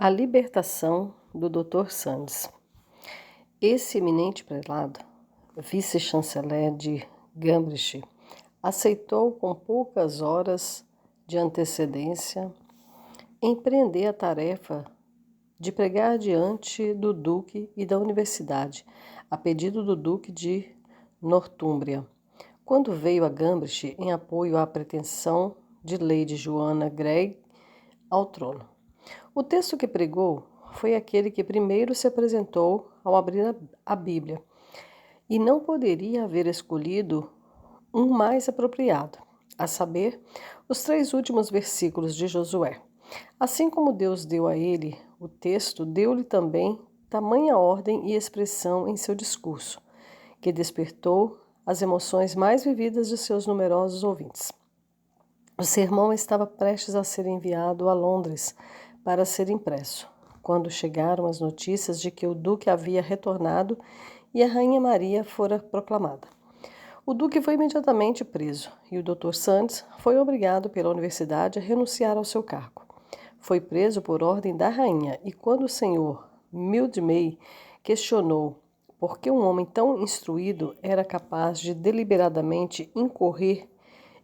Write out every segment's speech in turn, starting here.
A libertação do Dr. Sandys. Esse eminente prelado, vice-chanceler de Cambridge, aceitou com poucas horas de antecedência empreender a tarefa de pregar diante do Duque e da Universidade, a pedido do Duque de Nortúmbria, quando veio a Cambridge em apoio à pretensão de Lady Joanna Grey ao trono. O texto que pregou foi aquele que primeiro se apresentou ao abrir a Bíblia, e não poderia haver escolhido um mais apropriado, a saber, os 3 últimos versículos de Josué. Assim como Deus deu a ele o texto, deu-lhe também tamanha ordem e expressão em seu discurso, que despertou as emoções mais vividas de seus numerosos ouvintes. O sermão estava prestes a ser enviado a Londres para ser impresso, quando chegaram as notícias de que o Duque havia retornado e a Rainha Maria fora proclamada. O Duque foi imediatamente preso e o Dr. Sandys foi obrigado pela universidade a renunciar ao seu cargo. Foi preso por ordem da rainha e quando o Sr. Mildmay questionou por que um homem tão instruído era capaz de deliberadamente incorrer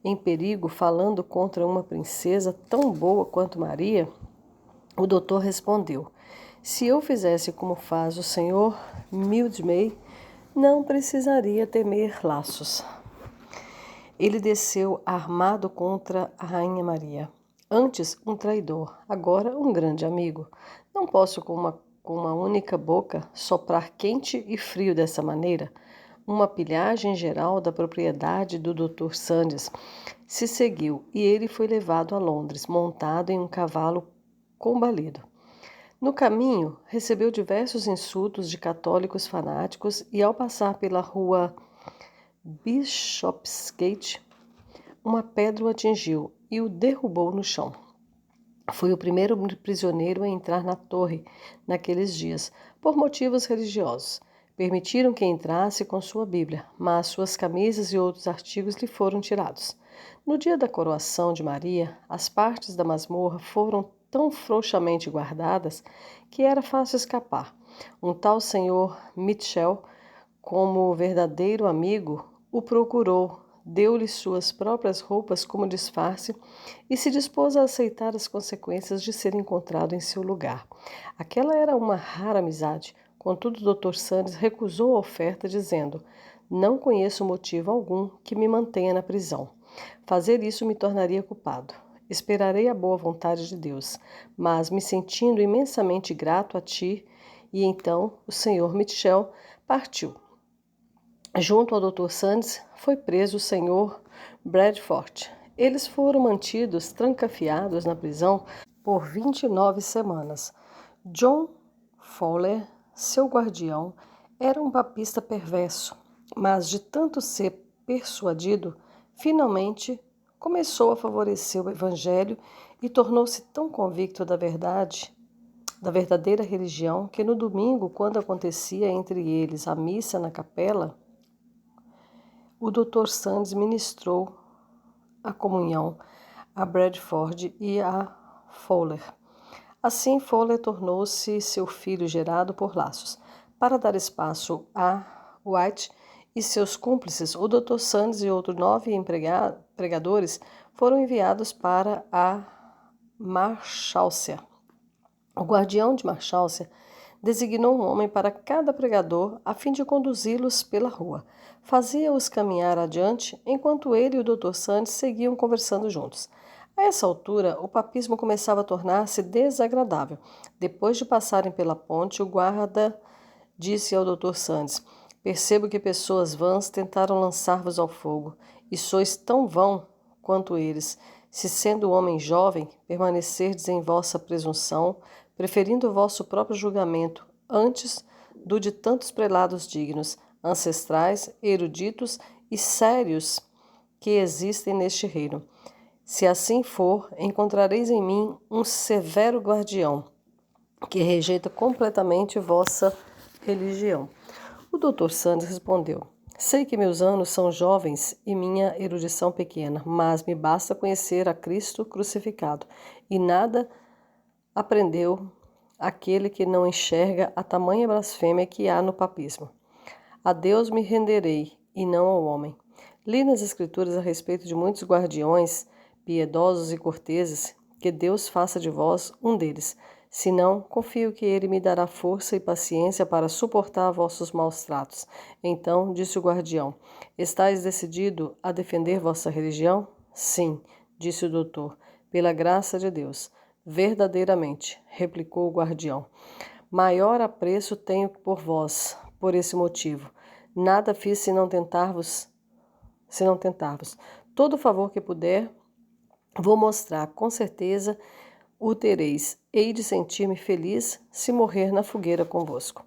em perigo falando contra uma princesa tão boa quanto Maria, o doutor respondeu: se eu fizesse como faz o Sr. Mildmay, não precisaria temer laços. Ele desceu armado contra a Rainha Maria. Antes um traidor, agora um grande amigo. Não posso com uma única boca soprar quente e frio dessa maneira. Uma pilhagem geral da propriedade do Dr. Sandys se seguiu e ele foi levado a Londres, montado em um cavalo combalido. No caminho, recebeu diversos insultos de católicos fanáticos e, ao passar pela rua Bishopsgate, uma pedra o atingiu e o derrubou no chão. Foi o primeiro prisioneiro a entrar na torre naqueles dias, por motivos religiosos. Permitiram que entrasse com sua Bíblia, mas suas camisas e outros artigos lhe foram tirados. No dia da coroação de Maria, as partes da masmorra foram tão frouxamente guardadas que era fácil escapar. Um tal senhor Mitchell, como verdadeiro amigo, o procurou, deu-lhe suas próprias roupas como disfarce e se dispôs a aceitar as consequências de ser encontrado em seu lugar. Aquela era uma rara amizade. Contudo, o Dr. Sandys recusou a oferta, dizendo: não conheço motivo algum que me mantenha na prisão. Fazer isso me tornaria culpado. Esperarei a boa vontade de Deus, mas me sentindo imensamente grato a ti. E então o Sr. Mitchell partiu. Junto ao Dr. Sandys foi preso o Sr. Bradford. Eles foram mantidos trancafiados na prisão por 29 semanas. John Fowler, seu guardião, era um papista perverso, mas de tanto ser persuadido, finalmente começou a favorecer o Evangelho e tornou-se tão convicto da verdadeira religião, que no domingo, quando acontecia entre eles a missa na capela, o Dr. Sandys ministrou a comunhão a Bradford e a Fowler. Assim, Fowler tornou-se seu filho gerado por laços. Para dar espaço a White e seus cúmplices, o Dr. Sandys e outros 9 pregadores foram enviados para a Marshalsea. O guardião de Marshalsea designou um homem para cada pregador a fim de conduzi-los pela rua. Fazia-os caminhar adiante, enquanto ele e o Dr. Sandys seguiam conversando juntos. A essa altura, o papismo começava a tornar-se desagradável. Depois de passarem pela ponte, o guarda disse ao Dr. Sandys: percebo que pessoas vãs tentaram lançar-vos ao fogo, e sois tão vão quanto eles, se sendo homem jovem, permanecerdes em vossa presunção, preferindo o vosso próprio julgamento antes do de tantos prelados dignos, ancestrais, eruditos e sérios que existem neste reino. Se assim for, encontrareis em mim um severo guardião, que rejeita completamente vossa religião. O Dr. Sandys respondeu: sei que meus anos são jovens e minha erudição pequena, mas me basta conhecer a Cristo crucificado, e nada aprendeu aquele que não enxerga a tamanha blasfêmia que há no papismo. A Deus me renderei, e não ao homem. Li nas Escrituras a respeito de muitos guardiões, piedosos e corteses, que Deus faça de vós um deles. Senão, confio que ele me dará força e paciência para suportar vossos maus tratos. Então, disse o guardião, estáis decidido a defender vossa religião? Sim, disse o doutor, pela graça de Deus. Verdadeiramente, replicou o guardião. Maior apreço tenho por vós, por esse motivo. Nada fiz senão tentar-vos. Todo o favor que puder, vou mostrar, com certeza o tereis. Hei de sentir-me feliz se morrer na fogueira convosco.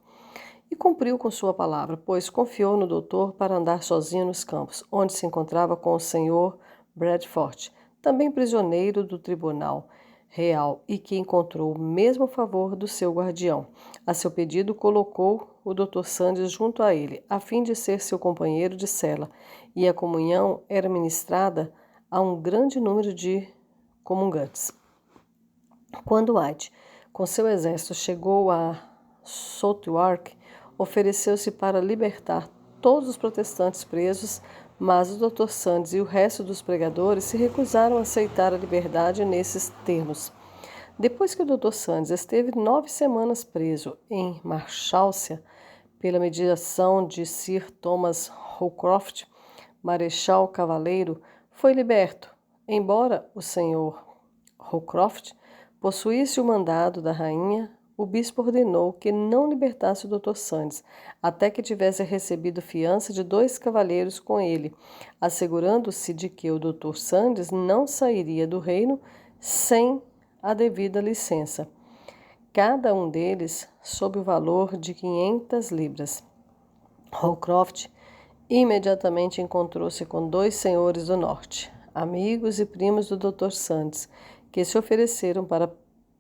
E cumpriu com sua palavra, pois confiou no doutor para andar sozinho nos campos, onde se encontrava com o senhor Bradford, também prisioneiro do tribunal real e que encontrou o mesmo favor do seu guardião. A seu pedido, colocou o Dr. Sandys junto a ele, a fim de ser seu companheiro de cela, e a comunhão era ministrada a um grande número de comungantes. Quando White, com seu exército, chegou a Southwark, ofereceu-se para libertar todos os protestantes presos, mas o Dr. Sandys e o resto dos pregadores se recusaram a aceitar a liberdade nesses termos. Depois que o Dr. Sandys esteve 9 semanas preso em Marshallshire, pela mediação de Sir Thomas Holcroft, marechal cavaleiro, foi liberto, embora o Sr. Holcroft possuísse o mandado da rainha. O bispo ordenou que não libertasse o Dr. Sandys, até que tivesse recebido fiança de 2 cavalheiros com ele, assegurando-se de que o Dr. Sandys não sairia do reino sem a devida licença, cada um deles sob o valor de 500 libras. Holcroft imediatamente encontrou-se com 2 senhores do norte, amigos e primos do Dr. Sandys, que se ofereceram para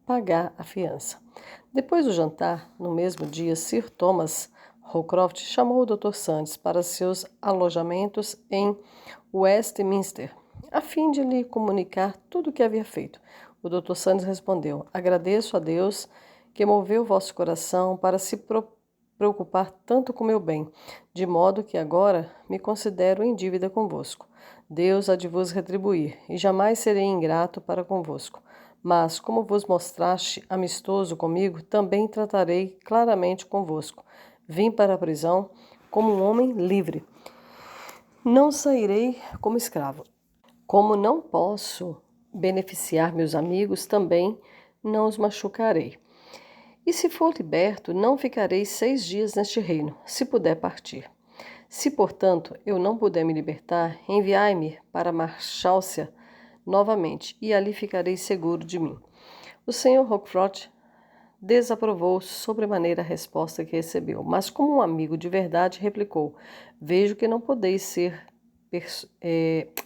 pagar a fiança. Depois do jantar, no mesmo dia, Sir Thomas Holcroft chamou o Dr. Sandys para seus alojamentos em Westminster, a fim de lhe comunicar tudo o que havia feito. O Dr. Sandys respondeu: agradeço a Deus que moveu vosso coração para se preocupar tanto com meu bem, de modo que agora me considero em dívida convosco. Deus há de vos retribuir, e jamais serei ingrato para convosco. Mas, como vos mostraste amistoso comigo, também tratarei claramente convosco. Vim para a prisão como um homem livre. Não sairei como escravo. Como não posso beneficiar meus amigos, também não os machucarei. E se for liberto, não ficarei 6 dias neste reino, se puder partir. Se, portanto, eu não puder me libertar, enviai-me para Marshallshire novamente, e ali ficarei seguro de mim. O Sr. Holcroft desaprovou sobremaneira a resposta que recebeu, mas como um amigo de verdade replicou: vejo que não podeis ser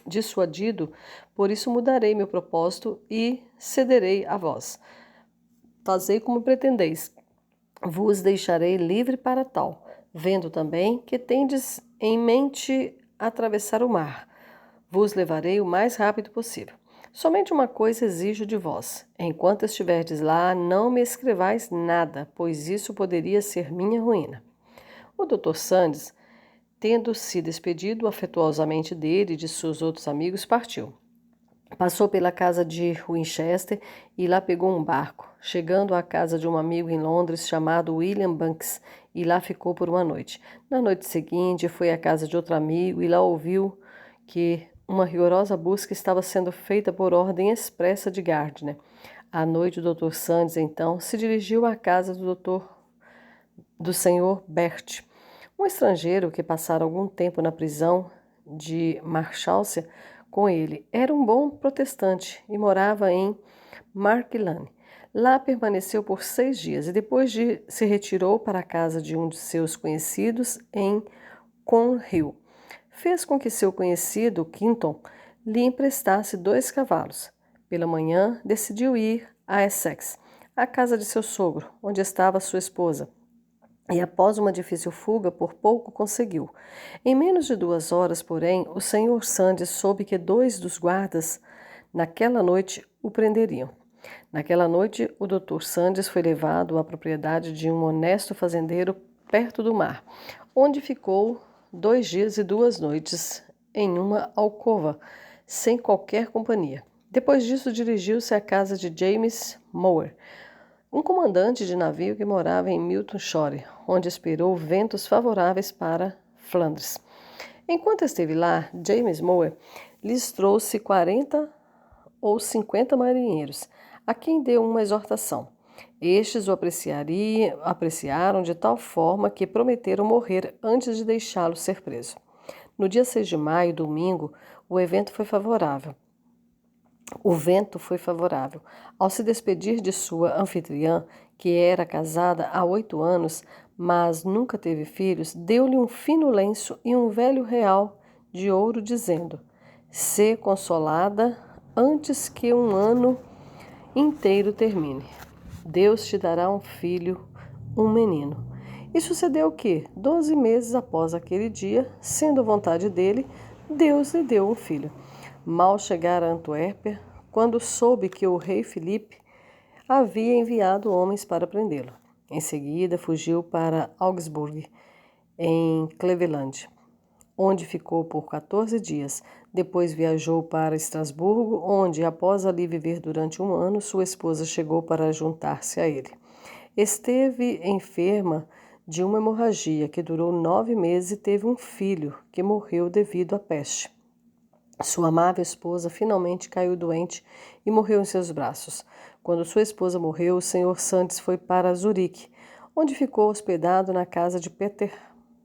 dissuadido, por isso mudarei meu propósito e cederei a vós. Fazei como pretendeis, vos deixarei livre para tal, vendo também que tendes em mente atravessar o mar. Vos levarei o mais rápido possível. Somente uma coisa exijo de vós. Enquanto estiverdes lá, não me escrevais nada, pois isso poderia ser minha ruína. O Dr. Sandys, tendo se despedido afetuosamente dele e de seus outros amigos, partiu. Passou pela casa de Winchester e lá pegou um barco, chegando à casa de um amigo em Londres chamado William Banks, e lá ficou por uma noite. Na noite seguinte, foi à casa de outro amigo e lá ouviu que uma rigorosa busca estava sendo feita por ordem expressa de Gardiner. À noite, o Dr. Sandys, então, se dirigiu à casa do Sr. Bert, um estrangeiro que passara algum tempo na prisão de Marshallshire com ele. Era um bom protestante e morava em Markilane. Lá permaneceu por 6 dias e depois se retirou para a casa de um de seus conhecidos em Cornhill. Fez com que seu conhecido, Quinton, lhe emprestasse 2 cavalos. Pela manhã, decidiu ir a Essex, à casa de seu sogro, onde estava sua esposa. E após uma difícil fuga, por pouco conseguiu. Em menos de 2 horas, porém, o Sr. Sandys soube que 2 dos guardas, naquela noite, o prenderiam. Naquela noite, o Dr. Sandys foi levado à propriedade de um honesto fazendeiro perto do mar, onde ficou 2 dias e 2 noites em uma alcova, sem qualquer companhia. Depois disso, dirigiu-se à casa de James Moore, um comandante de navio que morava em Milton Shore, onde esperou ventos favoráveis para Flandres. Enquanto esteve lá, James Moore lhes trouxe 40 ou 50 marinheiros, a quem deu uma exortação. Estes o apreciaram de tal forma que prometeram morrer antes de deixá-lo ser preso. No dia 6 de maio, domingo, o vento foi favorável. Ao se despedir de sua anfitriã, que era casada há 8 anos, mas nunca teve filhos, deu-lhe um fino lenço e um velho real de ouro, dizendo: "Sê consolada antes que um ano inteiro termine. Deus te dará um filho, um menino." E sucedeu que, 12 meses após aquele dia, sendo vontade dele, Deus lhe deu um filho. Mal chegara a Antuérpia, quando soube que o rei Filipe havia enviado homens para prendê-lo. Em seguida, fugiu para Augsburg, em Cleveland, onde ficou por 14 dias. Depois viajou para Estrasburgo, onde, após ali viver durante um ano, sua esposa chegou para juntar-se a ele. Esteve enferma de uma hemorragia que durou 9 meses e teve um filho que morreu devido à peste. Sua amável esposa finalmente caiu doente e morreu em seus braços. Quando sua esposa morreu, o Sr. Sandys foi para Zurique, onde ficou hospedado na casa de Peter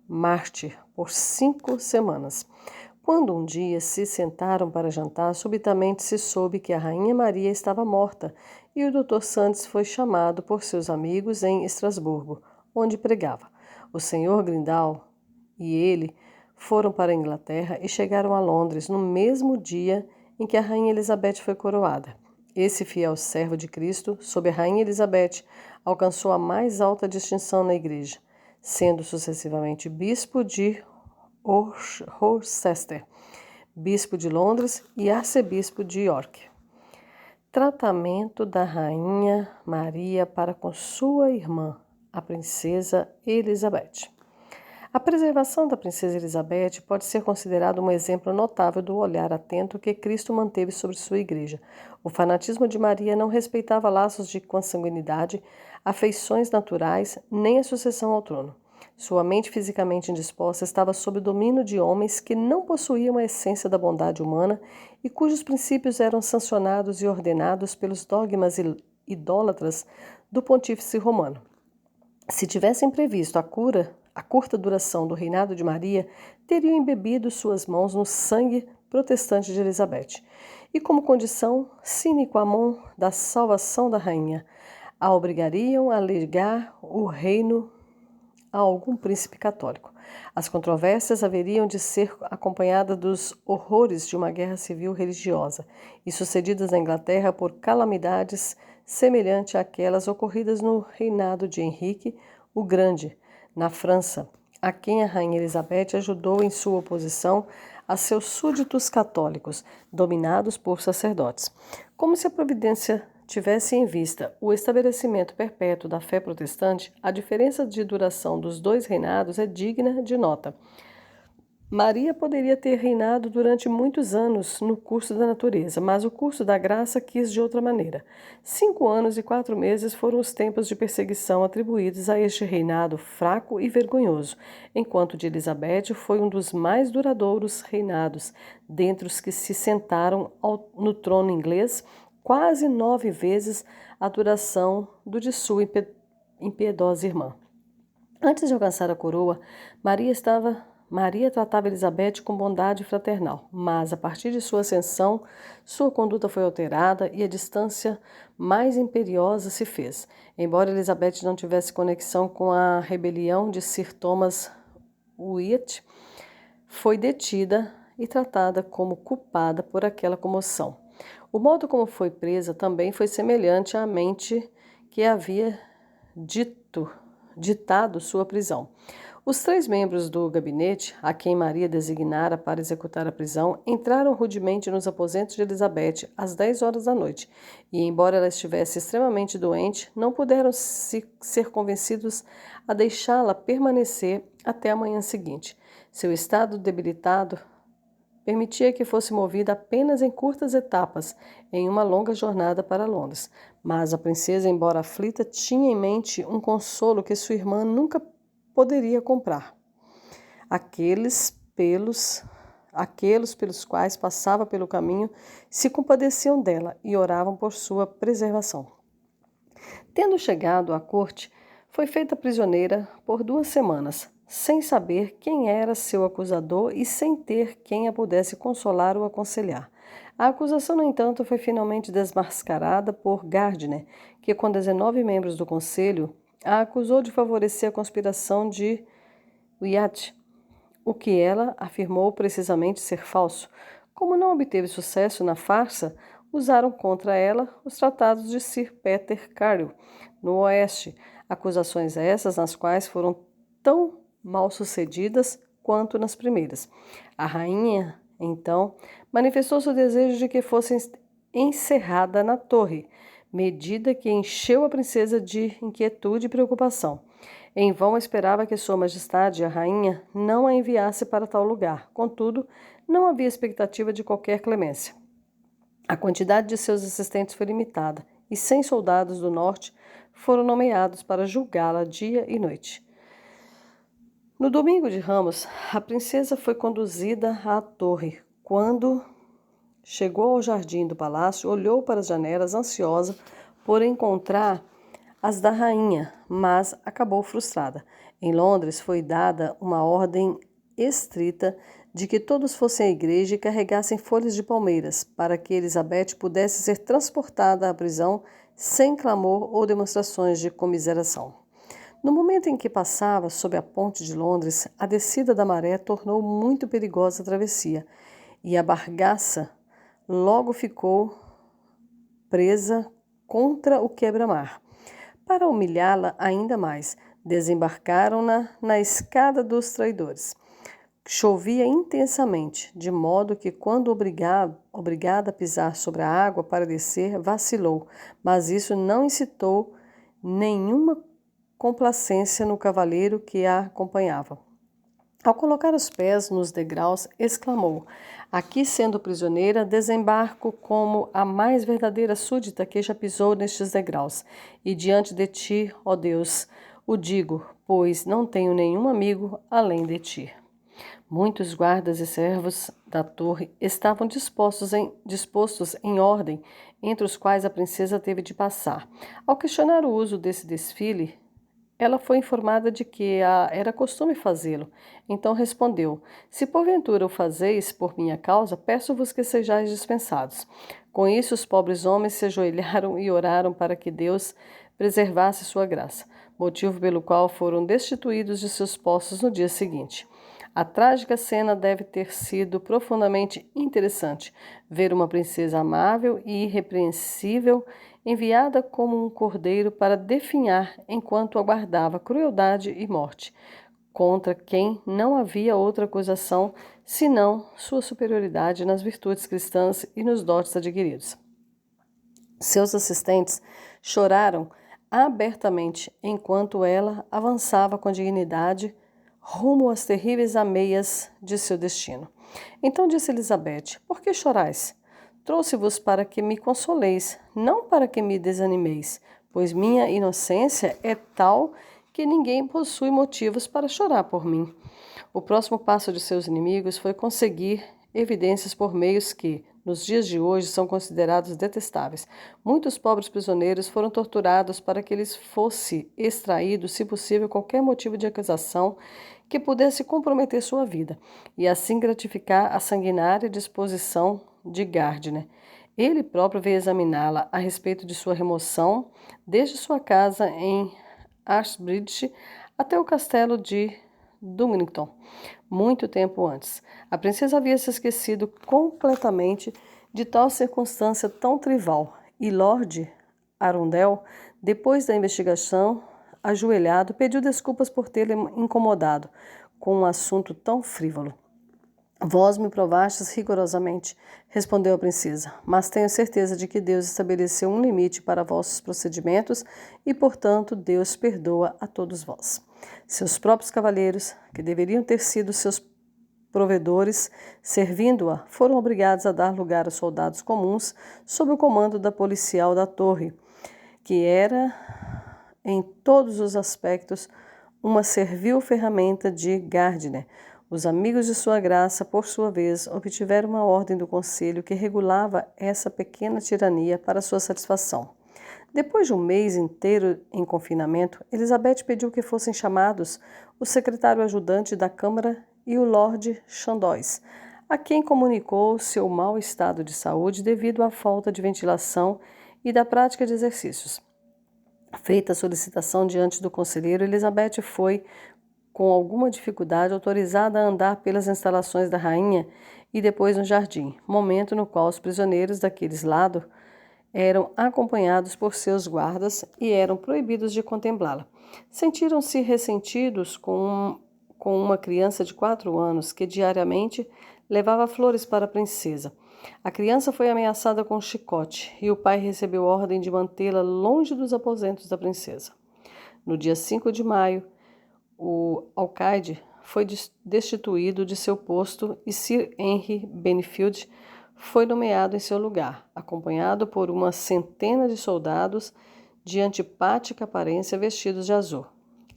Martyr por 5 semanas. Quando um dia se sentaram para jantar, subitamente se soube que a Rainha Maria estava morta e o Dr. Sandys foi chamado por seus amigos em Estrasburgo, onde pregava. O Sr. Grindal e ele foram para a Inglaterra e chegaram a Londres no mesmo dia em que a Rainha Elizabeth foi coroada. Esse fiel servo de Cristo, sob a Rainha Elizabeth, alcançou a mais alta distinção na Igreja, sendo sucessivamente bispo de Worcester, bispo de Londres e arcebispo de York. Tratamento da Rainha Maria para com sua irmã, a princesa Elizabeth. A preservação da princesa Elizabeth pode ser considerada um exemplo notável do olhar atento que Cristo manteve sobre sua igreja. O fanatismo de Maria não respeitava laços de consanguinidade, afeições naturais, nem a sucessão ao trono. Sua mente fisicamente indisposta estava sob o domínio de homens que não possuíam a essência da bondade humana e cujos princípios eram sancionados e ordenados pelos dogmas idólatras do pontífice romano. Se tivessem previsto a curta duração do reinado de Maria, teriam embebido suas mãos no sangue protestante de Elizabeth. E como condição sine qua non da salvação da rainha, a obrigariam a legar o reino a algum príncipe católico. As controvérsias haveriam de ser acompanhadas dos horrores de uma guerra civil religiosa e sucedidas na Inglaterra por calamidades semelhantes àquelas ocorridas no reinado de Henrique o Grande, na França, a quem a rainha Elizabeth ajudou em sua oposição a seus súditos católicos, dominados por sacerdotes. Como se a providência tivesse em vista o estabelecimento perpétuo da fé protestante, a diferença de duração dos 2 reinados é digna de nota. Maria poderia ter reinado durante muitos anos no curso da natureza, mas o curso da graça quis de outra maneira. 5 anos e 4 meses foram os tempos de perseguição atribuídos a este reinado fraco e vergonhoso, enquanto de Elizabeth foi um dos mais duradouros reinados, dentre os que se sentaram no trono inglês, quase 9 vezes a duração do de sua impiedosa irmã. Antes de alcançar a coroa, Maria tratava Elizabeth com bondade fraternal, mas a partir de sua ascensão, sua conduta foi alterada e a distância mais imperiosa se fez. Embora Elizabeth não tivesse conexão com a rebelião de Sir Thomas Wyatt, foi detida e tratada como culpada por aquela comoção. O modo como foi presa também foi semelhante à mente que havia ditado sua prisão. Os 3 membros do gabinete, a quem Maria designara para executar a prisão, entraram rudemente nos aposentos de Elizabeth às 10 horas da noite, e, embora ela estivesse extremamente doente, não puderam ser convencidos a deixá-la permanecer até a manhã seguinte. Seu estado debilitado permitia que fosse movida apenas em curtas etapas em uma longa jornada para Londres. Mas a princesa, embora aflita, tinha em mente um consolo que sua irmã nunca poderia comprar. Aqueles pelos quais passava pelo caminho se compadeciam dela e oravam por sua preservação. Tendo chegado à corte, foi feita prisioneira por 2 semanas, sem saber quem era seu acusador e sem ter quem a pudesse consolar ou aconselhar. A acusação, no entanto, foi finalmente desmascarada por Gardiner, que, com 19 membros do conselho, a acusou de favorecer a conspiração de Wyatt, o que ela afirmou precisamente ser falso. Como não obteve sucesso na farsa, usaram contra ela os tratados de Sir Peter Carew, no Oeste, acusações essas nas quais foram tão mal sucedidas quanto nas primeiras. A rainha, então, manifestou seu desejo de que fosse encerrada na torre, medida que encheu a princesa de inquietude e preocupação. Em vão esperava que Sua Majestade, a rainha, não a enviasse para tal lugar. Contudo, não havia expectativa de qualquer clemência. A quantidade de seus assistentes foi limitada, e 100 soldados do norte foram nomeados para julgá-la dia e noite. No domingo de Ramos, a princesa foi conduzida à torre. Quando chegou ao jardim do palácio, olhou para as janelas, ansiosa por encontrar as da rainha, mas acabou frustrada. Em Londres foi dada uma ordem estrita de que todos fossem à igreja e carregassem folhas de palmeiras, para que Elizabeth pudesse ser transportada à prisão sem clamor ou demonstrações de comiseração. No momento em que passava sob a ponte de Londres, a descida da maré tornou muito perigosa a travessia, e a barcaça logo ficou presa contra o quebra-mar. Para humilhá-la ainda mais, desembarcaram-na na escada dos traidores. Chovia intensamente, de modo que, quando obrigada a pisar sobre a água para descer, vacilou, mas isso não incitou nenhuma complacência no cavaleiro que a acompanhava. Ao colocar os pés nos degraus, exclamou: aqui, sendo prisioneira, desembarco como a mais verdadeira súdita que já pisou nestes degraus. E diante de ti, ó Deus, o digo, pois não tenho nenhum amigo além de ti. Muitos guardas e servos da torre estavam dispostos em ordem, entre os quais a princesa teve de passar. Ao questionar o uso desse desfile, ela foi informada de que era costume fazê-lo. Então respondeu: se porventura o fazeis por minha causa, peço-vos que sejais dispensados. Com isso, os pobres homens se ajoelharam e oraram para que Deus preservasse sua graça, motivo pelo qual foram destituídos de seus postos no dia seguinte. A trágica cena deve ter sido profundamente interessante. Ver uma princesa amável e irrepreensível enviada como um cordeiro para definhar enquanto aguardava crueldade e morte, contra quem não havia outra acusação senão sua superioridade nas virtudes cristãs e nos dotes adquiridos. Seus assistentes choraram abertamente enquanto ela avançava com dignidade rumo às terríveis ameias de seu destino. Então disse Elizabeth: por que chorais? Trouxe-vos para que me consoleis, não para que me desanimeis, pois minha inocência é tal que ninguém possui motivos para chorar por mim. O próximo passo de seus inimigos foi conseguir evidências por meios que, nos dias de hoje, são considerados detestáveis. Muitos pobres prisioneiros foram torturados para que lhes fosse extraído, se possível, qualquer motivo de acusação que pudesse comprometer sua vida, e assim gratificar a sanguinária disposição de Gardiner. Ele próprio veio examiná-la a respeito de sua remoção desde sua casa em Ashbridge até o castelo de Dumington, muito tempo antes. A princesa havia se esquecido completamente de tal circunstância tão trivial, e Lord Arundel, depois da investigação, ajoelhado, pediu desculpas por tê-lo incomodado com um assunto tão frívolo. Vós me provastes rigorosamente, respondeu a princesa, mas tenho certeza de que Deus estabeleceu um limite para vossos procedimentos e, portanto, Deus perdoa a todos vós. Seus próprios cavaleiros, que deveriam ter sido seus provedores, servindo-a, foram obrigados a dar lugar a soldados comuns sob o comando da policial da torre, que era, em todos os aspectos, uma servil ferramenta de Gardiner. Os amigos de sua graça, por sua vez, obtiveram uma ordem do conselho que regulava essa pequena tirania para sua satisfação. Depois de um mês inteiro em confinamento, Elizabeth pediu que fossem chamados o secretário ajudante da Câmara e o Lord Chandos, a quem comunicou seu mau estado de saúde devido à falta de ventilação e da prática de exercícios. Feita a solicitação diante do conselheiro, Elizabeth foi, com alguma dificuldade, autorizada a andar pelas instalações da rainha e depois no jardim, momento no qual os prisioneiros daqueles lados eram acompanhados por seus guardas e eram proibidos de contemplá-la. Sentiram-se ressentidos com uma criança de 4 anos que diariamente levava flores para a princesa. A criança foi ameaçada com um chicote e o pai recebeu ordem de mantê-la longe dos aposentos da princesa. No dia 5 de maio, o alcaide foi destituído de seu posto e Sir Henry Benfield foi nomeado em seu lugar, acompanhado por uma centena de soldados de antipática aparência vestidos de azul.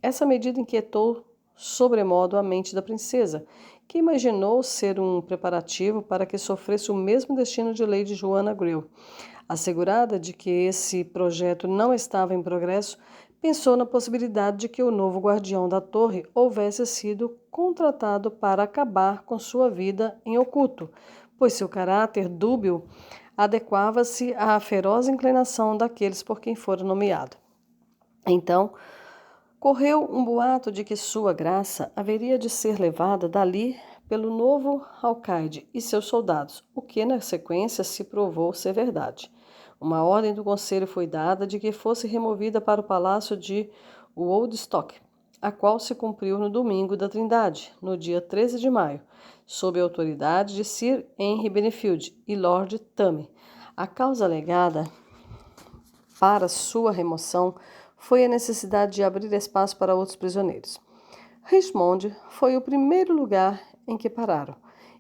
Essa medida inquietou sobremodo a mente da princesa, que imaginou ser um preparativo para que sofresse o mesmo destino de Lady Joanna Grew. Assegurada de que esse projeto não estava em progresso, pensou na possibilidade de que o novo guardião da torre houvesse sido contratado para acabar com sua vida em oculto, pois seu caráter dúbio adequava-se à feroz inclinação daqueles por quem fora nomeado. Então, correu um boato de que sua graça haveria de ser levada dali pelo novo alcaide e seus soldados, o que na sequência se provou ser verdade. Uma ordem do conselho foi dada de que fosse removida para o palácio de Woodstock, a qual se cumpriu no domingo da Trindade, no dia 13 de maio, sob a autoridade de Sir Henry Benfield e Lord Tame. A causa alegada para sua remoção foi a necessidade de abrir espaço para outros prisioneiros. Richmond foi o primeiro lugar em que pararam,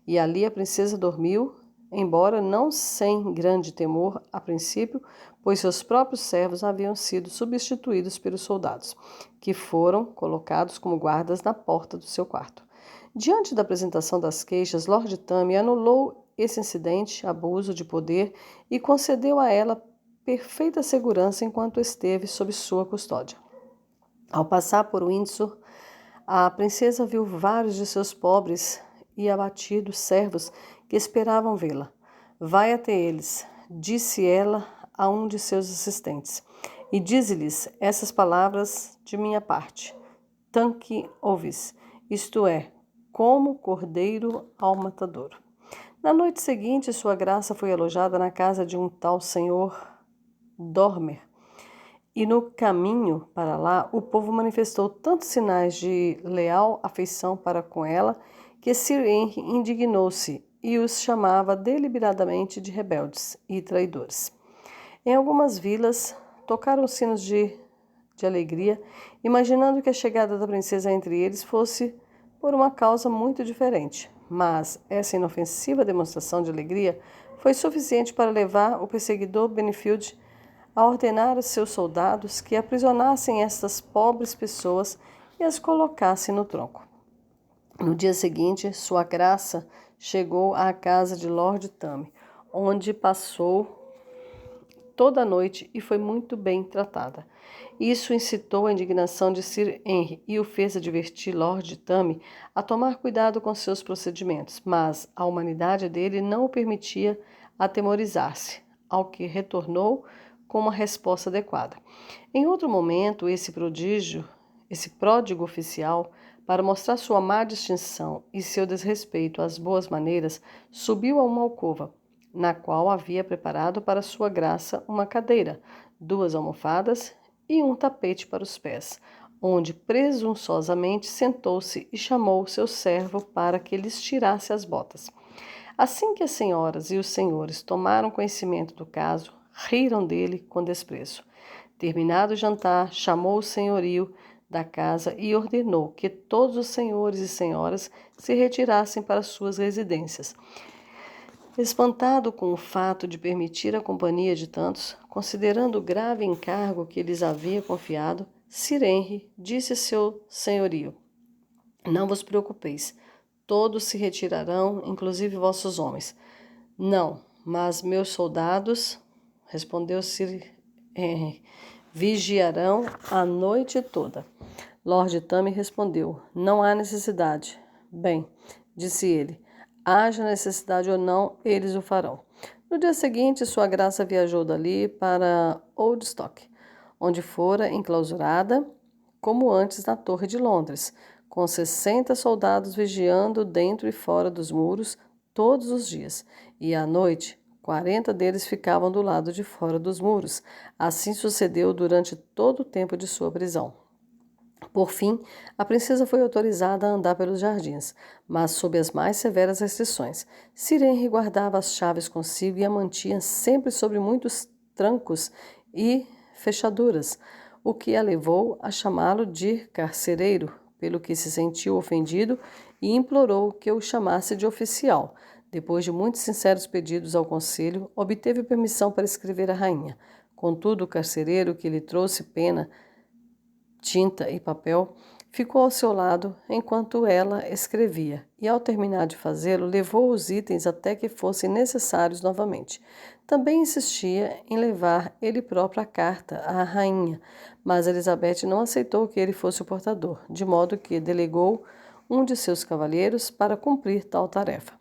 e ali a princesa dormiu, embora não sem grande temor a princípio, pois seus próprios servos haviam sido substituídos pelos soldados, que foram colocados como guardas na porta do seu quarto. Diante da apresentação das queixas, Lord Tame anulou esse incidente, abuso de poder, e concedeu a ela perfeita segurança enquanto esteve sob sua custódia. Ao passar por Windsor, a princesa viu vários de seus pobres e abatidos servos que esperavam vê-la. Vai até eles, disse ela a um de seus assistentes, e dize-lhes essas palavras de minha parte. Tanque ovis, isto é, como cordeiro ao matadouro. Na noite seguinte, sua graça foi alojada na casa de um tal senhor Dormer, e no caminho para lá o povo manifestou tantos sinais de leal afeição para com ela que Sir Henry indignou-se e os chamava deliberadamente de rebeldes e traidores. Em algumas vilas tocaram sinos de alegria, imaginando que a chegada da princesa entre eles fosse por uma causa muito diferente, mas essa inofensiva demonstração de alegria foi suficiente para levar o perseguidor Benfield a ordenar a seus soldados que aprisionassem estas pobres pessoas e as colocassem no tronco. No dia seguinte, sua graça chegou à casa de Lord Tame, onde passou toda a noite e foi muito bem tratada. Isso incitou a indignação de Sir Henry e o fez advertir Lord Tame a tomar cuidado com seus procedimentos, mas a humanidade dele não o permitia atemorizar-se, ao que retornou com uma resposta adequada. Em outro momento, esse pródigo oficial, para mostrar sua má distinção e seu desrespeito às boas maneiras, subiu a uma alcova, na qual havia preparado para sua graça uma cadeira, 2 almofadas e um tapete para os pés, onde presunçosamente sentou-se e chamou seu servo para que lhes tirasse as botas. Assim que as senhoras e os senhores tomaram conhecimento do caso, riram dele com desprezo. Terminado o jantar, chamou o senhorio da casa e ordenou que todos os senhores e senhoras se retirassem para suas residências. Espantado com o fato de permitir a companhia de tantos, considerando o grave encargo que lhes havia confiado, Sir Henry disse a seu senhorio: Não vos preocupeis, todos se retirarão, inclusive vossos homens. Não, mas meus soldados, respondeu Sir Henry, vigiarão a noite toda. Lord Tame respondeu: Não há necessidade. Bem, disse ele, haja necessidade ou não, eles o farão. No dia seguinte, sua graça viajou dali para Woodstock, onde fora enclausurada, como antes na Torre de Londres, com 60 soldados vigiando dentro e fora dos muros todos os dias, e à noite 40 deles ficavam do lado de fora dos muros. Assim sucedeu durante todo o tempo de sua prisão. Por fim, a princesa foi autorizada a andar pelos jardins, mas sob as mais severas restrições. Sir Henry guardava as chaves consigo e a mantinha sempre sobre muitos trancos e fechaduras, o que a levou a chamá-lo de carcereiro, pelo que se sentiu ofendido e implorou que o chamasse de oficial. Depois de muitos sinceros pedidos ao conselho, obteve permissão para escrever à rainha. Contudo, o carcereiro, que lhe trouxe pena, tinta e papel, ficou ao seu lado enquanto ela escrevia, e ao terminar de fazê-lo, levou os itens até que fossem necessários novamente. Também insistia em levar ele próprio a carta à rainha, mas Elizabeth não aceitou que ele fosse o portador, de modo que delegou um de seus cavalheiros para cumprir tal tarefa.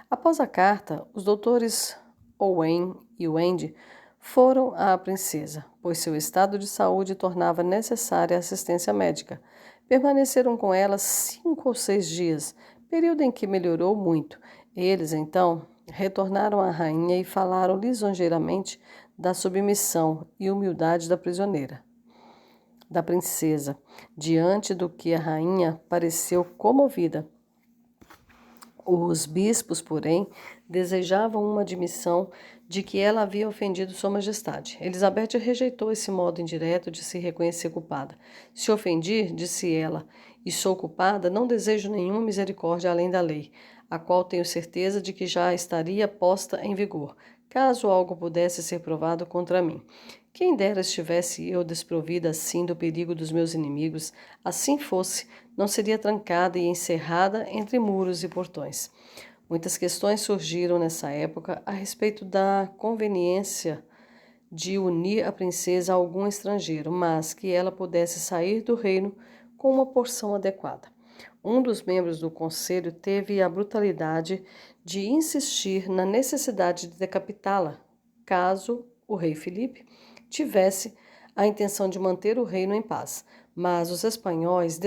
Após a carta, os doutores Owen e Wendy foram à princesa, pois seu estado de saúde tornava necessária assistência médica. Permaneceram com ela 5 ou 6 dias, período em que melhorou muito. Eles, então, retornaram à rainha e falaram lisonjeiramente da submissão e humildade da prisioneira, da princesa, diante do que a rainha pareceu comovida. Os bispos, porém, desejavam uma admissão de que ela havia ofendido Sua Majestade. Elizabeth rejeitou esse modo indireto de se reconhecer culpada. Se ofendi, disse ela, e sou culpada, não desejo nenhuma misericórdia além da lei, a qual tenho certeza de que já estaria posta em vigor, caso algo pudesse ser provado contra mim. Quem dera estivesse eu desprovida assim do perigo dos meus inimigos, assim fosse, não seria trancada e encerrada entre muros e portões. Muitas questões surgiram nessa época a respeito da conveniência de unir a princesa a algum estrangeiro, mas que ela pudesse sair do reino com uma porção adequada. Um dos membros do conselho teve a brutalidade de insistir na necessidade de decapitá-la, caso o rei Filipe tivesse a intenção de manter o reino em paz. Mas os espanhóis,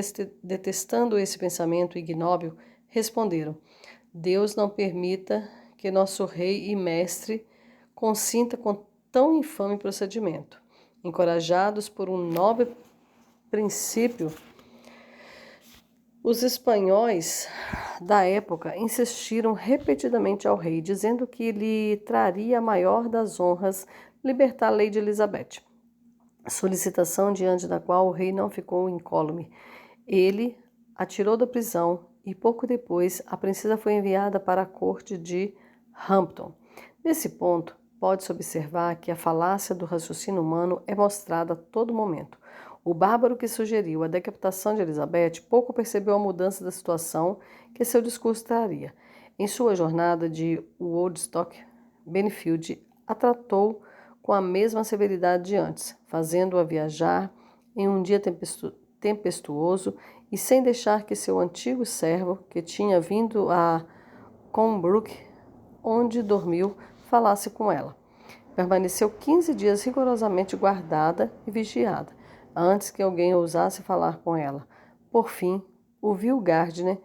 detestando esse pensamento ignóbil, responderam: Deus não permita que nosso rei e mestre consinta com tão infame procedimento. Encorajados por um nobre princípio, os espanhóis da época insistiram repetidamente ao rei, dizendo que lhe traria a maior das honras libertar a Lady Elizabeth, solicitação diante da qual o rei não ficou incólume. Ele a tirou da prisão e pouco depois a princesa foi enviada para a corte de Hampton. Nesse ponto, pode-se observar que a falácia do raciocínio humano é mostrada a todo momento. O bárbaro que sugeriu a decapitação de Elizabeth pouco percebeu a mudança da situação que seu discurso traria. Em sua jornada de Woodstock, Benfield a tratou com a mesma severidade de antes, fazendo-a viajar em um dia tempestuoso e sem deixar que seu antigo servo, que tinha vindo a Colnbrook, onde dormiu, falasse com ela. Permaneceu 15 dias rigorosamente guardada e vigiada, antes que alguém ousasse falar com ela. Por fim, o vil Gardiner,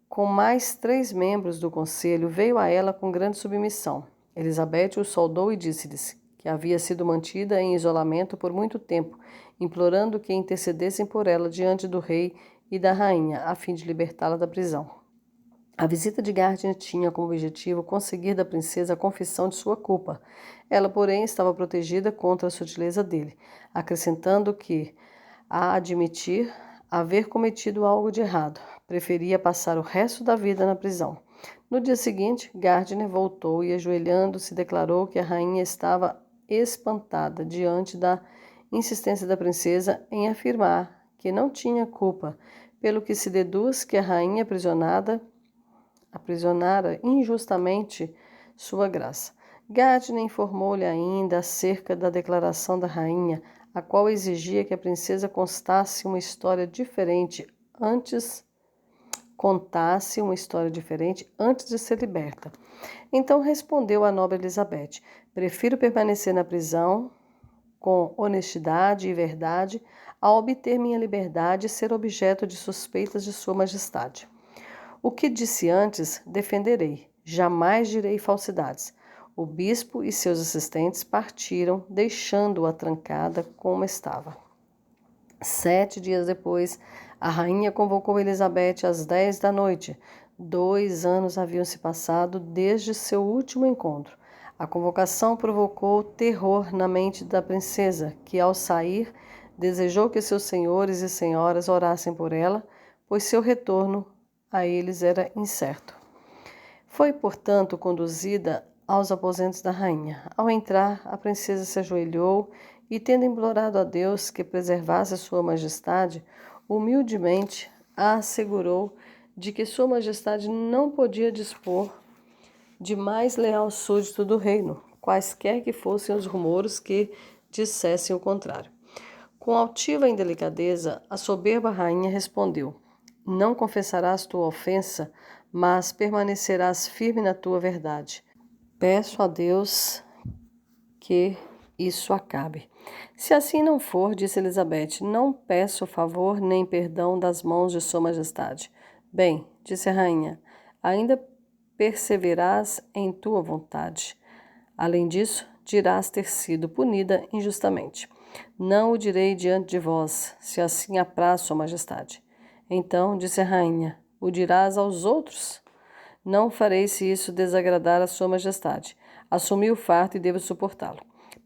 com mais 3 membros do conselho, veio a ela com grande submissão. Elizabeth o saudou e disse-lhes que havia sido mantida em isolamento por muito tempo, implorando que intercedessem por ela diante do rei e da rainha, a fim de libertá-la da prisão. A visita de Gardner tinha como objetivo conseguir da princesa a confissão de sua culpa. Ela, porém, estava protegida contra a sutileza dele, acrescentando que, a admitir haver cometido algo de errado, preferia passar o resto da vida na prisão. No dia seguinte, Gardner voltou e, ajoelhando-se, declarou que a rainha estava espantada diante da insistência da princesa em afirmar que não tinha culpa, pelo que se deduz que a rainha aprisionara injustamente sua graça. Gardner informou-lhe ainda acerca da declaração da rainha, a qual exigia que a princesa contasse uma história diferente antes de ser liberta. Então respondeu a nobre Elizabeth: prefiro permanecer na prisão com honestidade e verdade a obter minha liberdade e ser objeto de suspeitas de sua majestade. O que disse antes, defenderei. Jamais direi falsidades. O bispo e seus assistentes partiram, deixando-a trancada como estava. 7 dias depois, a rainha convocou Elizabeth às 10 da noite. 2 anos haviam se passado desde seu último encontro. A convocação provocou terror na mente da princesa, que, ao sair, desejou que seus senhores e senhoras orassem por ela, pois seu retorno a eles era incerto. Foi, portanto, conduzida aos aposentos da rainha. Ao entrar, a princesa se ajoelhou e, tendo implorado a Deus que preservasse sua majestade, humildemente a assegurou de que sua majestade não podia dispor de mais leal súdito do reino, quaisquer que fossem os rumores que dissessem o contrário. Com altiva indelicadeza, a soberba rainha respondeu: não confessarás tua ofensa, mas permanecerás firme na tua verdade. Peço a Deus que isso acabe. Se assim não for, disse Elizabeth, não peço favor nem perdão das mãos de sua majestade. Bem, disse a rainha, ainda perseverarás em tua vontade. Além disso, dirás ter sido punida injustamente. Não o direi diante de vós, se assim apraz sua majestade. Então, disse a rainha, o dirás aos outros? Não farei se isso desagradar a sua majestade. Assumi o fardo e devo suportá-lo.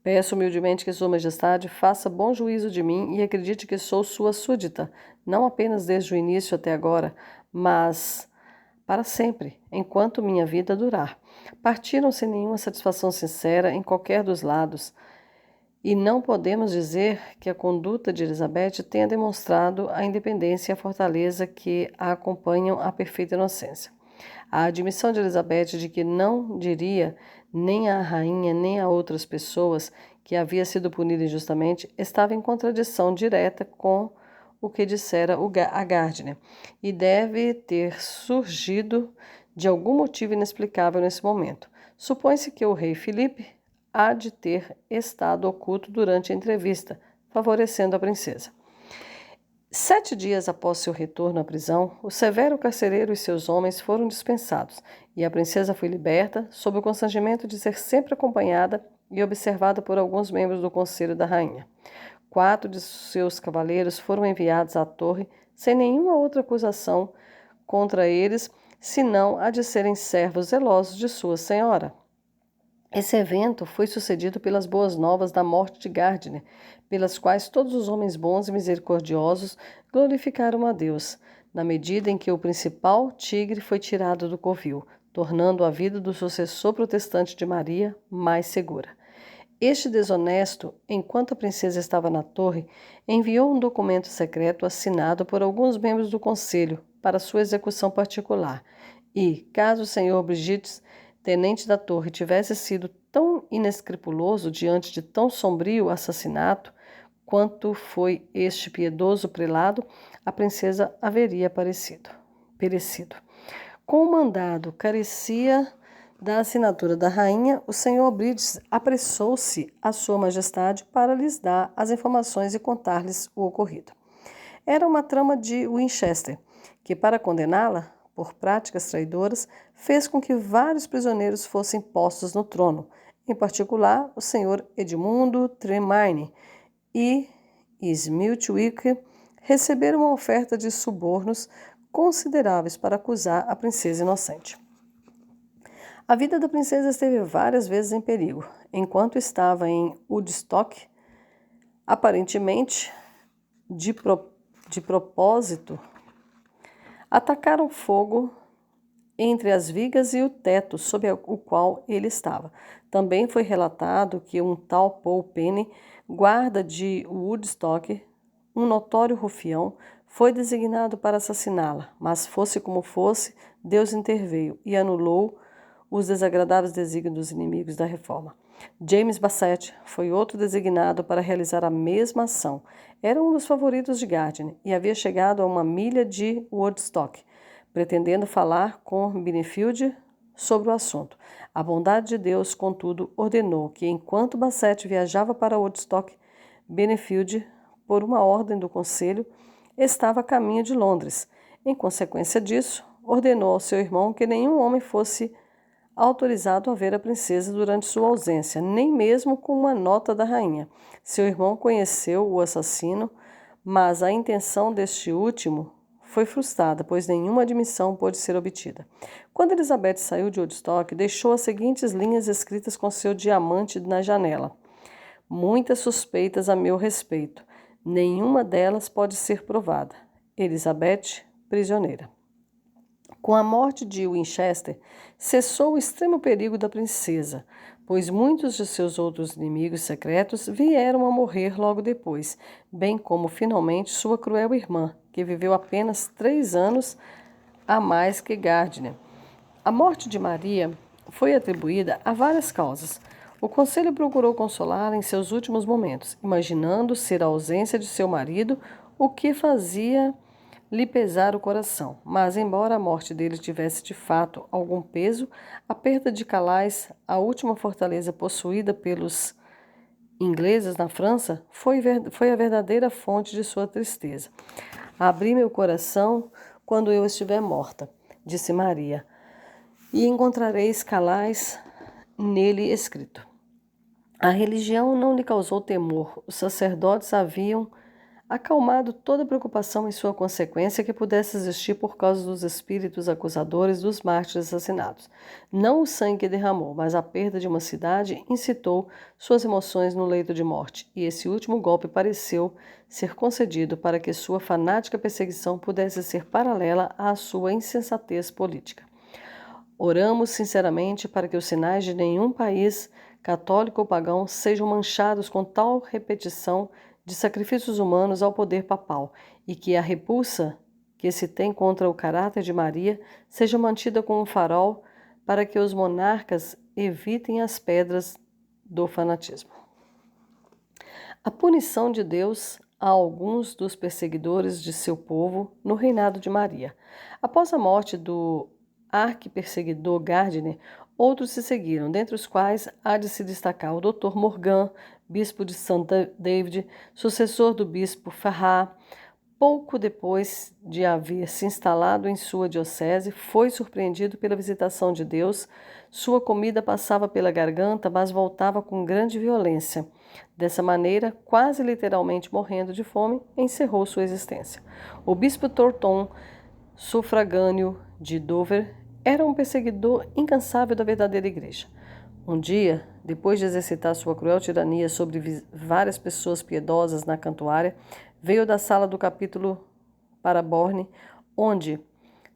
Peço humildemente que sua majestade faça bom juízo de mim e acredite que sou sua súdita, não apenas desde o início até agora, mas para sempre, enquanto minha vida durar. Partiram sem nenhuma satisfação sincera em qualquer dos lados, e não podemos dizer que a conduta de Elizabeth tenha demonstrado a independência e a fortaleza que a acompanham à perfeita inocência. A admissão de Elizabeth de que não diria nem à rainha nem a outras pessoas que havia sido punida injustamente estava em contradição direta com o que dissera a Gardner, e deve ter surgido de algum motivo inexplicável nesse momento. Supõe-se que o rei Filipe há de ter estado oculto durante a entrevista, favorecendo a princesa. 7 dias após seu retorno à prisão, o severo carcereiro e seus homens foram dispensados, e a princesa foi liberta, sob o constrangimento de ser sempre acompanhada e observada por alguns membros do conselho da rainha. 4 de seus cavaleiros foram enviados à torre sem nenhuma outra acusação contra eles, senão a de serem servos zelosos de sua senhora. Esse evento foi sucedido pelas boas novas da morte de Gardner, pelas quais todos os homens bons e misericordiosos glorificaram a Deus, na medida em que o principal tigre foi tirado do covil, tornando a vida do sucessor protestante de Maria mais segura. Este desonesto, enquanto a princesa estava na torre, enviou um documento secreto assinado por alguns membros do conselho para sua execução particular, e, caso o senhor Brigitte, tenente da torre, tivesse sido tão inescrupuloso diante de tão sombrio assassinato quanto foi este piedoso prelado, a princesa haveria perecido. Com o mandado carecia da assinatura da rainha, o senhor Brigitte apressou-se a sua majestade para lhes dar as informações e contar-lhes o ocorrido. Era uma trama de Winchester, que, para condená-la por práticas traidoras, fez com que vários prisioneiros fossem postos no trono, em particular o Sr. Edmundo Tremaine e Smiltwick, receberam uma oferta de subornos consideráveis para acusar a princesa inocente. A vida da princesa esteve várias vezes em perigo. Enquanto estava em Woodstock, aparentemente de propósito, atacaram fogo entre as vigas e o teto sob o qual ele estava. Também foi relatado que um tal Paul Penny, guarda de Woodstock, um notório rufião, foi designado para assassiná-la, mas fosse como fosse, Deus interveio e anulou os desagradáveis desígnios dos inimigos da reforma. James Bassett foi outro designado para realizar a mesma ação. Era um dos favoritos de Gardiner e havia chegado a 1 milha de Woodstock, pretendendo falar com Benefield sobre o assunto. A bondade de Deus, contudo, ordenou que, enquanto Bassett viajava para Woodstock, Benefield, por uma ordem do conselho, estava a caminho de Londres. Em consequência disso, ordenou ao seu irmão que nenhum homem fosse autorizado a ver a princesa durante sua ausência, nem mesmo com uma nota da rainha. Seu irmão conheceu o assassino, mas a intenção deste último foi frustrada, pois nenhuma admissão pôde ser obtida. Quando Elizabeth saiu de Woodstock, deixou as seguintes linhas escritas com seu diamante na janela. Muitas suspeitas a meu respeito. Nenhuma delas pode ser provada. Elizabeth, prisioneira. Com a morte de Winchester, cessou o extremo perigo da princesa, pois muitos de seus outros inimigos secretos vieram a morrer logo depois, bem como, finalmente, sua cruel irmã, que viveu apenas 3 anos a mais que Gardiner. A morte de Maria foi atribuída a várias causas. O conselho procurou consolá-la em seus últimos momentos, imaginando ser a ausência de seu marido o que fazia lhe pesar o coração, mas embora a morte dele tivesse de fato algum peso, a perda de Calais, a última fortaleza possuída pelos ingleses na França, foi a verdadeira fonte de sua tristeza. Abri meu coração quando eu estiver morta, disse Maria, e encontrareis Calais nele escrito. A religião não lhe causou temor, os sacerdotes haviam acalmado toda preocupação em sua consequência que pudesse existir por causa dos espíritos acusadores dos mártires assassinados. Não o sangue que derramou, mas a perda de uma cidade incitou suas emoções no leito de morte, e esse último golpe pareceu ser concedido para que sua fanática perseguição pudesse ser paralela à sua insensatez política. Oramos sinceramente para que os sinais de nenhum país, católico ou pagão, sejam manchados com tal repetição de sacrifícios humanos ao poder papal, e que a repulsa que se tem contra o caráter de Maria seja mantida como um farol para que os monarcas evitem as pedras do fanatismo. A punição de Deus a alguns dos perseguidores de seu povo no reinado de Maria. Após a morte do arquiperseguidor Gardiner, outros se seguiram, dentre os quais há de se destacar o Dr. Morgan, bispo de St. David, sucessor do bispo Farrar. Pouco depois de haver se instalado em sua diocese, foi surpreendido pela visitação de Deus. Sua comida passava pela garganta, mas voltava com grande violência. Dessa maneira, quase literalmente morrendo de fome, encerrou sua existência. O bispo Thornton, sufragâneo de Dover, era um perseguidor incansável da verdadeira igreja. Um dia, depois de exercitar sua cruel tirania sobre várias pessoas piedosas na cantuária, veio da sala do capítulo para Borne, onde,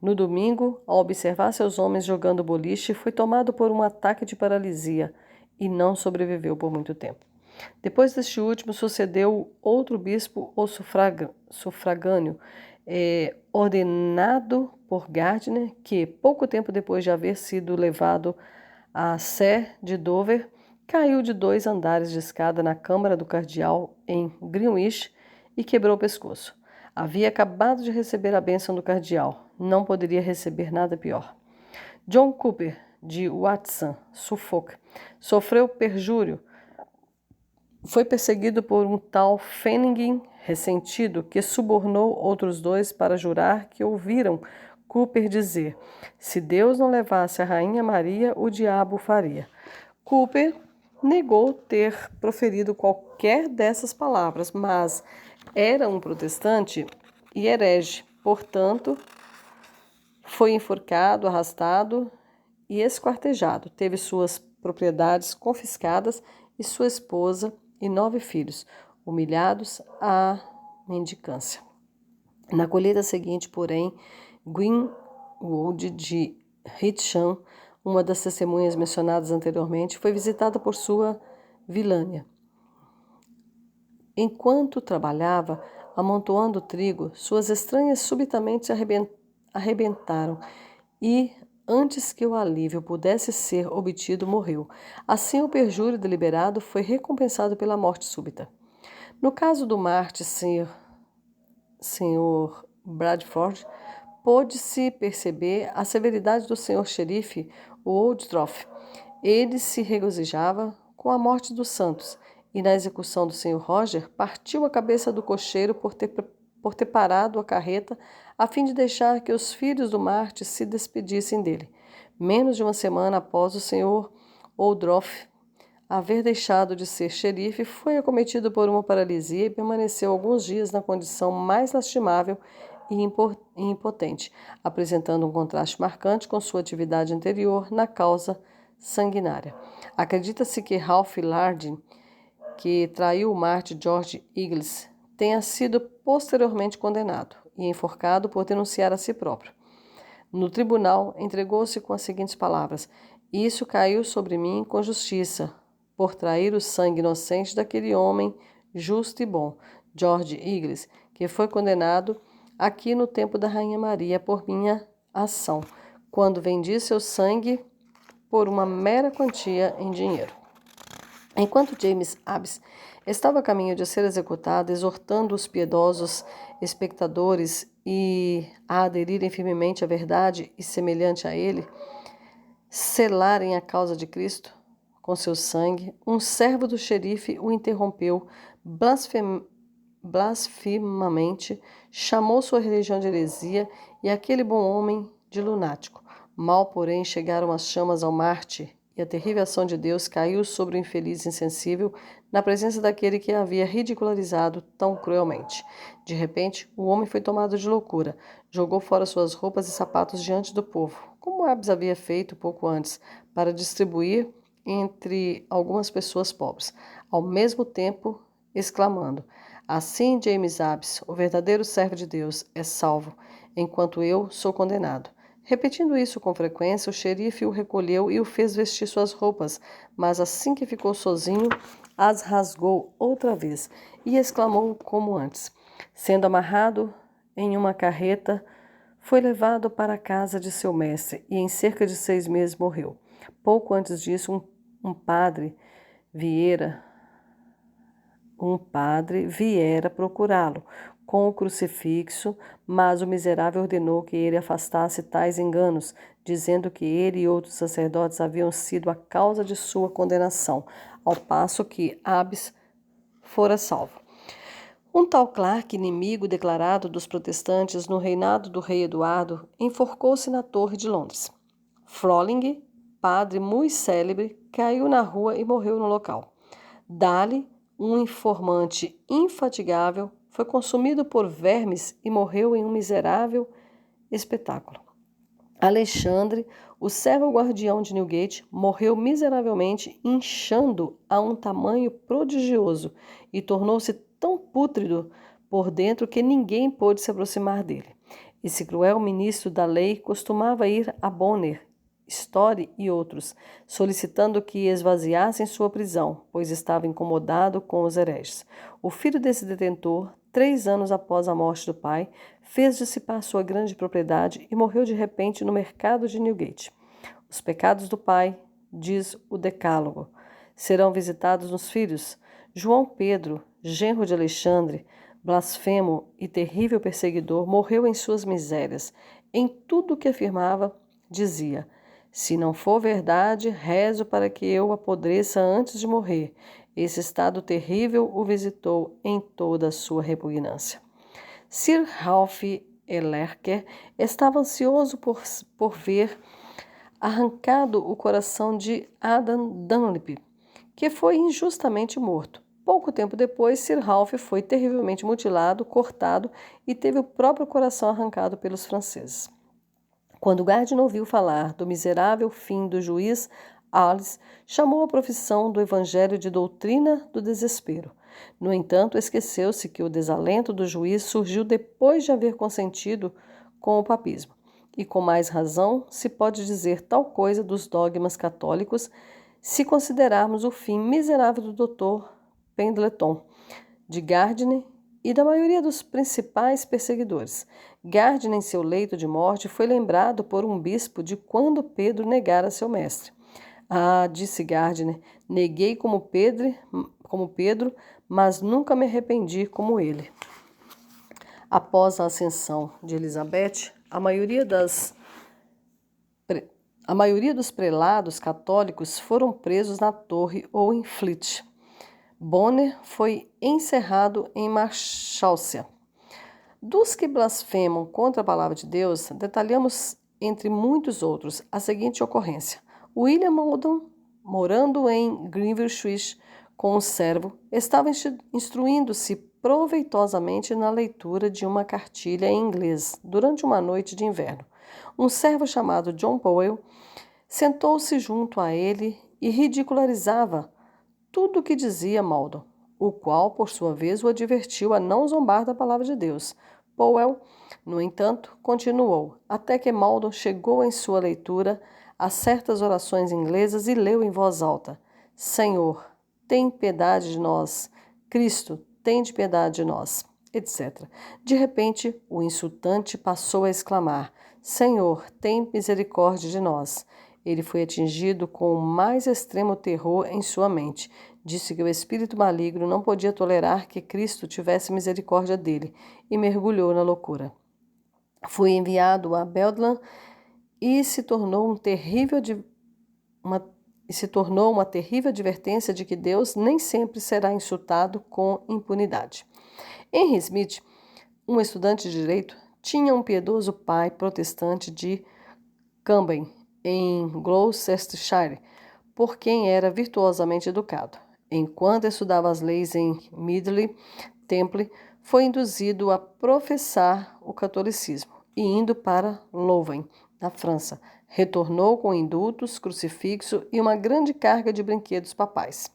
no domingo, ao observar seus homens jogando boliche, foi tomado por um ataque de paralisia e não sobreviveu por muito tempo. Depois deste último, sucedeu outro bispo ou sufragâneo, ordenado por Gardiner, que, pouco tempo depois de haver sido levado à Sé de Dover, caiu de 2 andares de escada na câmara do cardeal em Greenwich e quebrou o pescoço. Havia acabado de receber a bênção do cardeal. Não poderia receber nada pior. John Cooper, de Watson, Suffolk, sofreu perjúrio. Foi perseguido por um tal Fenning ressentido que subornou outros 2 para jurar que ouviram Cooper dizer: se Deus não levasse a Rainha Maria, o diabo o faria. Cooper negou ter proferido qualquer dessas palavras, mas era um protestante e herege, portanto, foi enforcado, arrastado e esquartejado. Teve suas propriedades confiscadas e sua esposa e 9 filhos, humilhados à mendicância. Na colheita seguinte, porém, Gwynwood de Hitcham, uma das testemunhas mencionadas anteriormente, foi visitada por sua vilânia. Enquanto trabalhava amontoando trigo, suas estranhas subitamente se arrebentaram e, antes que o alívio pudesse ser obtido, morreu. Assim, o perjúrio deliberado foi recompensado pela morte súbita. No caso do Marte, Sr. Bradford, pôde-se perceber a severidade do Sr. Xerife Woodruff. Ele se regozijava com a morte dos santos e, na execução do Sr. Roger, partiu a cabeça do cocheiro por ter parado a carreta a fim de deixar que os filhos do Marte se despedissem dele. Menos de uma semana após o Sr. Woodruff haver deixado de ser xerife, foi acometido por uma paralisia e permaneceu alguns dias na condição mais lastimável e impotente, apresentando um contraste marcante com sua atividade anterior na causa sanguinária. Acredita-se que Ralph Lardin, que traiu o Marte George Eagles, tenha sido posteriormente condenado e enforcado por denunciar a si próprio. No tribunal, entregou-se com as seguintes palavras: "Isso caiu sobre mim com justiça, por trair o sangue inocente daquele homem justo e bom, George Eagles, que foi condenado aqui no tempo da Rainha Maria por minha ação, quando vendi seu sangue por uma mera quantia em dinheiro." Enquanto James Abbs estava a caminho de ser executado, exortando os piedosos espectadores a aderirem firmemente à verdade e, semelhante a ele, selarem a causa de Cristo com seu sangue, um servo do xerife o interrompeu blasfemamente, chamou sua religião de heresia e aquele bom homem de lunático. Mal, porém, chegaram as chamas ao Marte e a terrível ação de Deus caiu sobre o infeliz insensível na presença daquele que a havia ridicularizado tão cruelmente. De repente, o homem foi tomado de loucura, jogou fora suas roupas e sapatos diante do povo, como Abbs havia feito pouco antes, para distribuir entre algumas pessoas pobres, ao mesmo tempo exclamando: "Assim James Abbs, o verdadeiro servo de Deus, é salvo, enquanto eu sou condenado." Repetindo isso com frequência, o xerife o recolheu e o fez vestir suas roupas, mas assim que ficou sozinho, as rasgou outra vez e exclamou como antes. Sendo amarrado em uma carreta, foi levado para a casa de seu mestre e em cerca de 6 meses morreu. Pouco antes disso, um padre viera procurá-lo com o crucifixo, mas o miserável ordenou que ele afastasse tais enganos, dizendo que ele e outros sacerdotes haviam sido a causa de sua condenação, ao passo que Abbs fora salvo. Um tal Clark, inimigo declarado dos protestantes no reinado do rei Eduardo, enforcou-se na Torre de Londres. Froling, padre muito célebre, caiu na rua e morreu no local. Dali, um informante infatigável, foi consumido por vermes e morreu em um miserável espetáculo. Alexandre, o servo guardião de Newgate, morreu miseravelmente, inchando a um tamanho prodigioso e tornou-se tão pútrido por dentro que ninguém pôde se aproximar dele. Esse cruel ministro da lei costumava ir a Bonner, Story e outros, solicitando que esvaziassem sua prisão, pois estava incomodado com os hereges. O filho desse detentor, 3 anos após a morte do pai, fez dissipar sua grande propriedade e morreu de repente no mercado de Newgate. Os pecados do pai, diz o Decálogo, serão visitados nos filhos. João Pedro, genro de Alexandre, blasfemo e terrível perseguidor, morreu em suas misérias. Em tudo o que afirmava, dizia: "Se não for verdade, rezo para que eu apodreça antes de morrer." Esse estado terrível o visitou em toda a sua repugnância. Sir Ralph Ellerker estava ansioso por ver arrancado o coração de Adam Dunlop, que foi injustamente morto. Pouco tempo depois, Sir Ralph foi terrivelmente mutilado, cortado e teve o próprio coração arrancado pelos franceses. Quando Gardiner ouviu falar do miserável fim do juiz Alice, chamou a profissão do Evangelho de doutrina do desespero. No entanto, esqueceu-se que o desalento do juiz surgiu depois de haver consentido com o papismo. E com mais razão se pode dizer tal coisa dos dogmas católicos se considerarmos o fim miserável do Dr. Pendleton, de Gardiner e da maioria dos principais perseguidores. Gardiner, em seu leito de morte, foi lembrado por um bispo de quando Pedro negara seu mestre. Ah, disse Gardiner, neguei como Pedro, mas nunca me arrependi como ele. Após a ascensão de Elizabeth, a maioria dos prelados católicos foram presos na Torre ou em Fleet. Bonner foi encerrado em Marshalsea. Dos que blasfemam contra a palavra de Deus, detalhamos, entre muitos outros, a seguinte ocorrência. William Maldon, morando em Greenwich com um servo, estava instruindo-se proveitosamente na leitura de uma cartilha em inglês durante uma noite de inverno. Um servo chamado John Powell sentou-se junto a ele e ridicularizava tudo o que dizia Maldon, o qual, por sua vez, o advertiu a não zombar da palavra de Deus. Powell, no entanto, continuou, até que Maldon chegou em sua leitura a certas orações inglesas e leu em voz alta: Senhor, tem piedade de nós. Cristo, tende piedade de nós, etc. De repente, o insultante passou a exclamar: Senhor, tem misericórdia de nós. Ele foi atingido com o mais extremo terror em sua mente. Disse que o espírito maligno não podia tolerar que Cristo tivesse misericórdia dele e mergulhou na loucura. Foi enviado a Bedlam e se tornou uma terrível advertência de que Deus nem sempre será insultado com impunidade. Henry Smith, um estudante de direito, tinha um piedoso pai protestante de Camden, em Gloucestershire, por quem era virtuosamente educado. Enquanto estudava as leis em Middle Temple, foi induzido a professar o catolicismo e, indo para Louvain, na França, retornou com indultos, crucifixo e uma grande carga de brinquedos papais.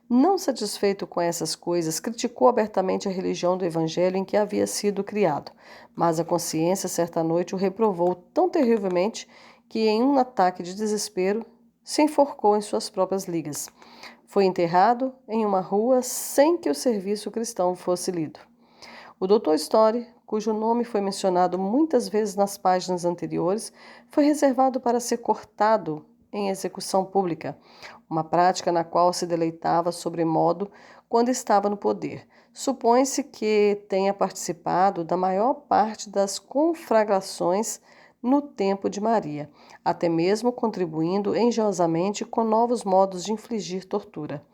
Não satisfeito com essas coisas, criticou abertamente a religião do evangelho em que havia sido criado, mas a consciência certa noite o reprovou tão terrivelmente que, em um ataque de desespero, se enforcou em suas próprias ligas. Foi enterrado em uma rua sem que o serviço cristão fosse lido. O Dr. Story, cujo nome foi mencionado muitas vezes nas páginas anteriores, foi reservado para ser cortado em execução pública, uma prática na qual se deleitava sobremodo quando estava no poder. Supõe-se que tenha participado da maior parte das conflagrações no tempo de Maria, até mesmo contribuindo engenhosamente com novos modos de infligir tortura.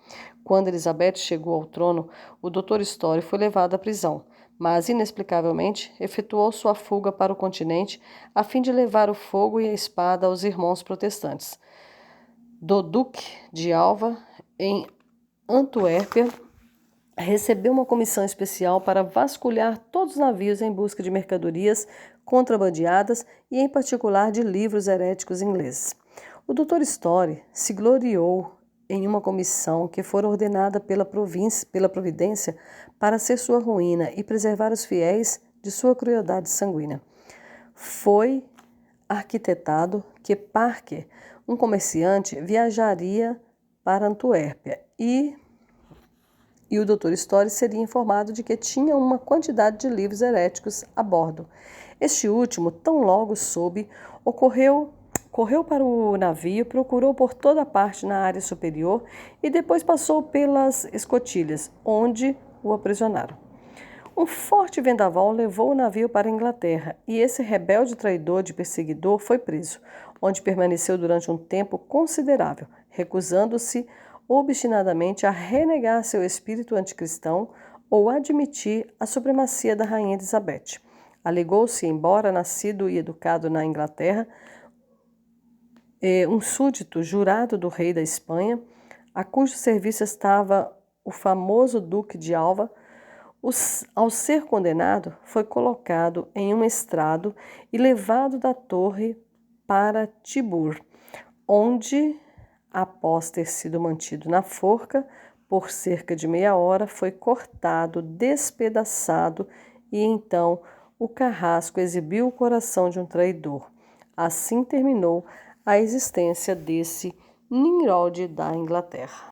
Quando Elizabeth chegou ao trono, o Dr. Story foi levado à prisão, mas, inexplicavelmente, efetuou sua fuga para o continente a fim de levar o fogo e a espada aos irmãos protestantes. Do Duque de Alva, em Antuérpia, recebeu uma comissão especial para vasculhar todos os navios em busca de mercadorias contrabandeadas e, em particular, de livros heréticos ingleses. O Dr. Story se gloriou em uma comissão que fora ordenada pela providência para ser sua ruína e preservar os fiéis de sua crueldade sanguínea. Foi arquitetado que Parker, um comerciante, viajaria para Antuérpia e o Dr. Story seria informado de que tinha uma quantidade de livros heréticos a bordo. Este último, tão logo soube, correu para o navio, procurou por toda parte na área superior e depois passou pelas escotilhas, onde o aprisionaram. Um forte vendaval levou o navio para a Inglaterra e esse rebelde traidor de perseguidor foi preso, onde permaneceu durante um tempo considerável, recusando-se obstinadamente a renegar seu espírito anticristão ou admitir a supremacia da rainha Elizabeth. Alegou-se, embora nascido e educado na Inglaterra, um súdito jurado do rei da Espanha, a cujo serviço estava o famoso Duque de Alva, ao ser condenado, foi colocado em um estrado e levado da torre para Tibur, onde, após ter sido mantido na forca por cerca de meia hora, foi cortado, despedaçado e então o carrasco exibiu o coração de um traidor. Assim terminou a existência desse Nimrod da Inglaterra.